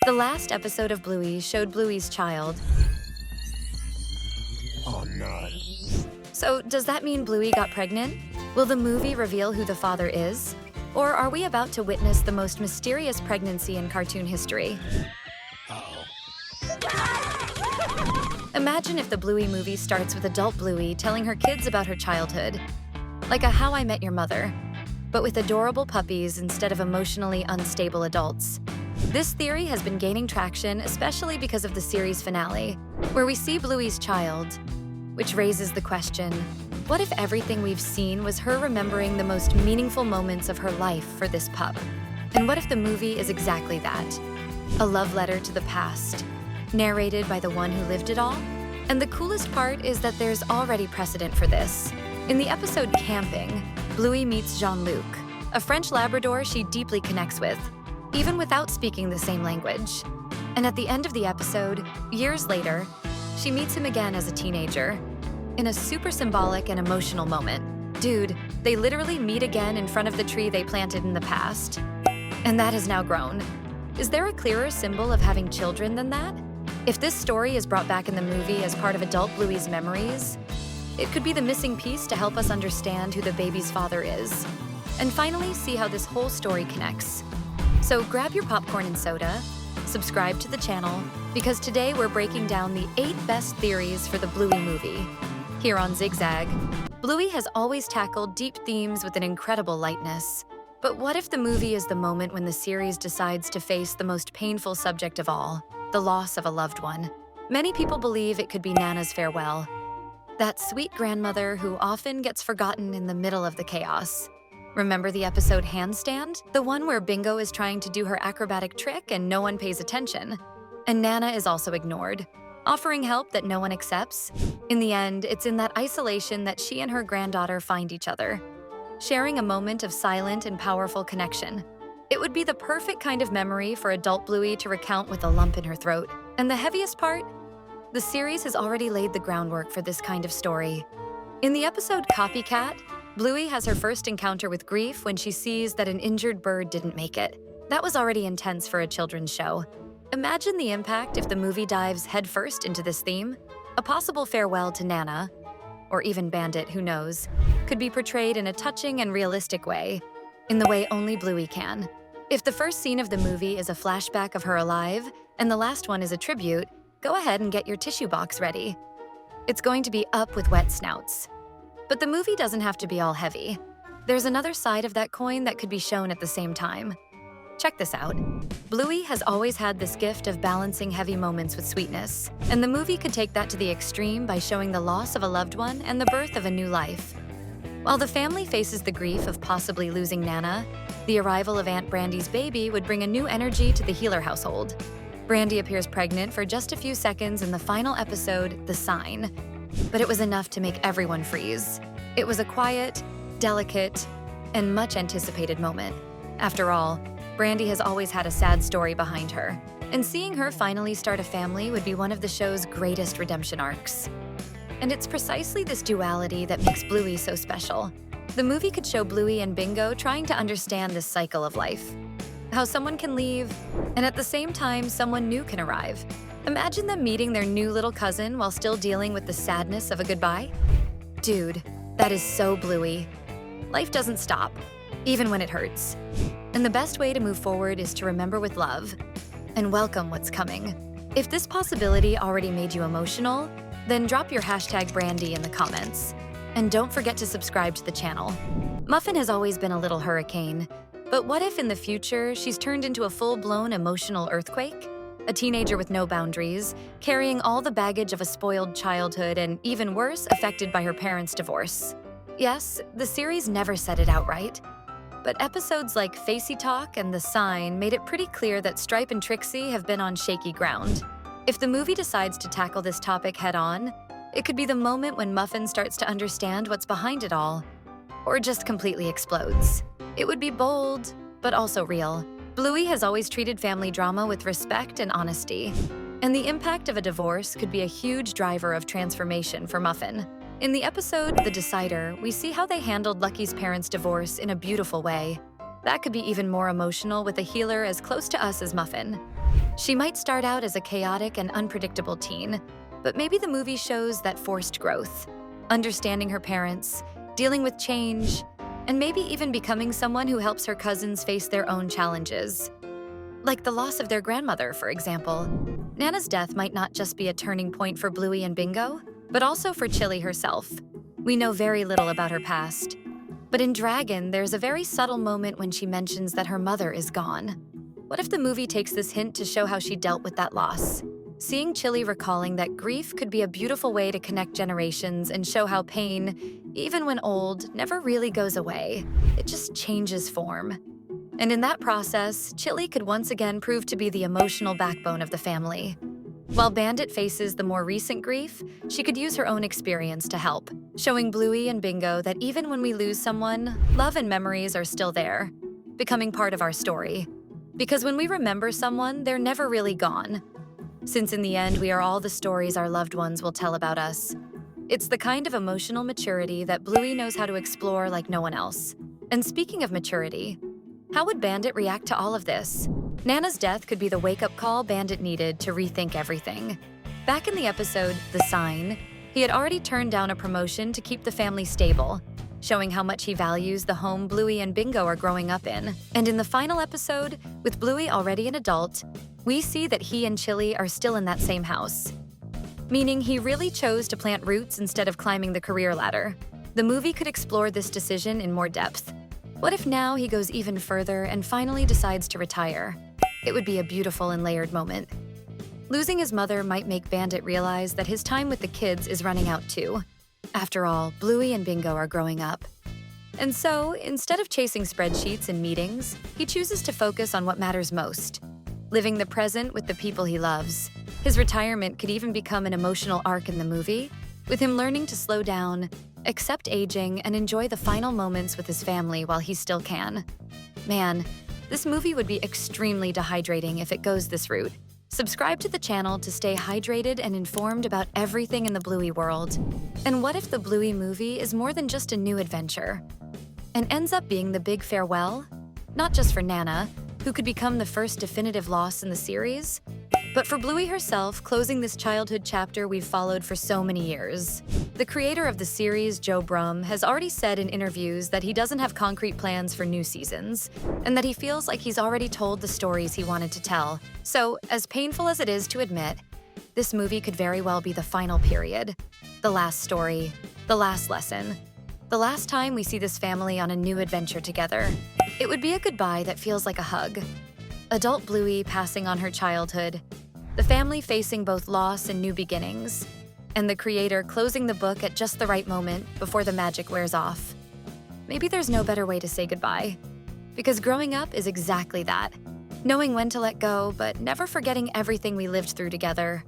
The last episode of Bluey showed Bluey's child. Oh no. So does that mean Bluey got pregnant? Will the movie reveal who the father is? Or are we about to witness the most mysterious pregnancy in cartoon history? Uh-oh. Imagine if the Bluey movie starts with adult Bluey telling her kids about her childhood. Like a How I Met Your Mother, but with adorable puppies instead of emotionally unstable adults. This theory has been gaining traction, especially because of the series finale, where we see Bluey's child, which raises the question, what if everything we've seen was her remembering the most meaningful moments of her life for this pup? And what if the movie is exactly that? A love letter to the past, narrated by the one who lived it all? And the coolest part is that there's already precedent for this. In the episode Camping, Bluey meets Jean-Luc, a French Labrador she deeply connects with, even without speaking the same language. And at the end of the episode, years later, she meets him again as a teenager. In a super symbolic and emotional moment. Dude, they literally meet again in front of the tree they planted in the past. And that has now grown. Is there a clearer symbol of having children than that? If this story is brought back in the movie as part of adult Bluey's memories, it could be the missing piece to help us understand who the baby's father is. And finally, see how this whole story connects. So grab your popcorn and soda, subscribe to the channel, because today we're breaking down the 8 best theories for the Bluey movie. Here on Zigzag, Bluey has always tackled deep themes with an incredible lightness. But what if the movie is the moment when the series decides to face the most painful subject of all, the loss of a loved one? Many people believe it could be Nana's farewell, that sweet grandmother who often gets forgotten in the middle of the chaos. Remember the episode Handstand? The one where Bingo is trying to do her acrobatic trick and no one pays attention. And Nana is also ignored, offering help that no one accepts. In the end, it's in that isolation that she and her granddaughter find each other, sharing a moment of silent and powerful connection. It would be the perfect kind of memory for adult Bluey to recount with a lump in her throat. And the heaviest part? The series has already laid the groundwork for this kind of story. In the episode Copycat, Bluey has her first encounter with grief when she sees that an injured bird didn't make it. That was already intense for a children's show. Imagine the impact if the movie dives headfirst into this theme. A possible farewell to Nana, or even Bandit, who knows, could be portrayed in a touching and realistic way, in the way only Bluey can. If the first scene of the movie is a flashback of her alive, and the last one is a tribute, go ahead and get your tissue box ready. It's going to be up with wet snouts. But the movie doesn't have to be all heavy. There's another side of that coin that could be shown at the same time. Check this out. Bluey has always had this gift of balancing heavy moments with sweetness, and the movie could take that to the extreme by showing the loss of a loved one and the birth of a new life. While the family faces the grief of possibly losing Nana, the arrival of Aunt Brandy's baby would bring a new energy to the Healer household. Brandy appears pregnant for just a few seconds in the final episode, The Sign. But it was enough to make everyone freeze. It was a quiet, delicate, and much anticipated moment. After all, Brandy has always had a sad story behind her, and seeing her finally start a family would be one of the show's greatest redemption arcs. And it's precisely this duality that makes Bluey so special. The movie could show Bluey and Bingo trying to understand this cycle of life. How someone can leave, and at the same time, someone new can arrive. Imagine them meeting their new little cousin while still dealing with the sadness of a goodbye. Dude, that is so Bluey. Life doesn't stop, even when it hurts. And the best way to move forward is to remember with love and welcome what's coming. If this possibility already made you emotional, then drop your #Brandy in the comments. And don't forget to subscribe to the channel. Muffin has always been a little hurricane, but what if in the future she's turned into a full-blown emotional earthquake? A teenager with no boundaries, carrying all the baggage of a spoiled childhood and, even worse, affected by her parents' divorce. Yes, the series never said it outright, but episodes like Facey Talk and The Sign made it pretty clear that Stripe and Trixie have been on shaky ground. If the movie decides to tackle this topic head-on, it could be the moment when Muffin starts to understand what's behind it all, or just completely explodes. It would be bold, but also real. Bluey has always treated family drama with respect and honesty, and the impact of a divorce could be a huge driver of transformation for Muffin. In the episode The Decider, we see how they handled Lucky's parents' divorce in a beautiful way. That could be even more emotional with a healer as close to us as Muffin. She might start out as a chaotic and unpredictable teen, but maybe the movie shows that forced growth, understanding her parents, dealing with change, and maybe even becoming someone who helps her cousins face their own challenges. Like the loss of their grandmother, for example. Nana's death might not just be a turning point for Bluey and Bingo, but also for Chili herself. We know very little about her past. But in Dragon, there's a very subtle moment when she mentions that her mother is gone. What if the movie takes this hint to show how she dealt with that loss? Seeing Chili recalling that grief could be a beautiful way to connect generations and show how pain, even when old, never really goes away. It just changes form. And in that process, Chili could once again prove to be the emotional backbone of the family. While Bandit faces the more recent grief, she could use her own experience to help, showing Bluey and Bingo that even when we lose someone, love and memories are still there, becoming part of our story. Because when we remember someone, they're never really gone. Since in the end, we are all the stories our loved ones will tell about us. It's the kind of emotional maturity that Bluey knows how to explore like no one else. And speaking of maturity, how would Bandit react to all of this? Nana's death could be the wake-up call Bandit needed to rethink everything. Back in the episode, The Sign, he had already turned down a promotion to keep the family stable, showing how much he values the home Bluey and Bingo are growing up in. And in the final episode, with Bluey already an adult, we see that he and Chili are still in that same house. Meaning he really chose to plant roots instead of climbing the career ladder. The movie could explore this decision in more depth. What if now he goes even further and finally decides to retire? It would be a beautiful and layered moment. Losing his mother might make Bandit realize that his time with the kids is running out too. After all, Bluey and Bingo are growing up. And so, instead of chasing spreadsheets and meetings, he chooses to focus on what matters most, living the present with the people he loves. His retirement could even become an emotional arc in the movie, with him learning to slow down, accept aging, and enjoy the final moments with his family while he still can. Man, this movie would be extremely dehydrating if it goes this route. Subscribe to the channel to stay hydrated and informed about everything in the Bluey world. And what if the Bluey movie is more than just a new adventure, and ends up being the big farewell? Not just for Nana, who could become the first definitive loss in the series, but for Bluey herself, closing this childhood chapter we've followed for so many years. The creator of the series, Joe Brum, has already said in interviews that he doesn't have concrete plans for new seasons, and that he feels like he's already told the stories he wanted to tell. So, as painful as it is to admit, this movie could very well be the final period, the last story, the last lesson, the last time we see this family on a new adventure together. It would be a goodbye that feels like a hug. Adult Bluey passing on her childhood, the family facing both loss and new beginnings, and the creator closing the book at just the right moment before the magic wears off. Maybe there's no better way to say goodbye, because growing up is exactly that, knowing when to let go, but never forgetting everything we lived through together.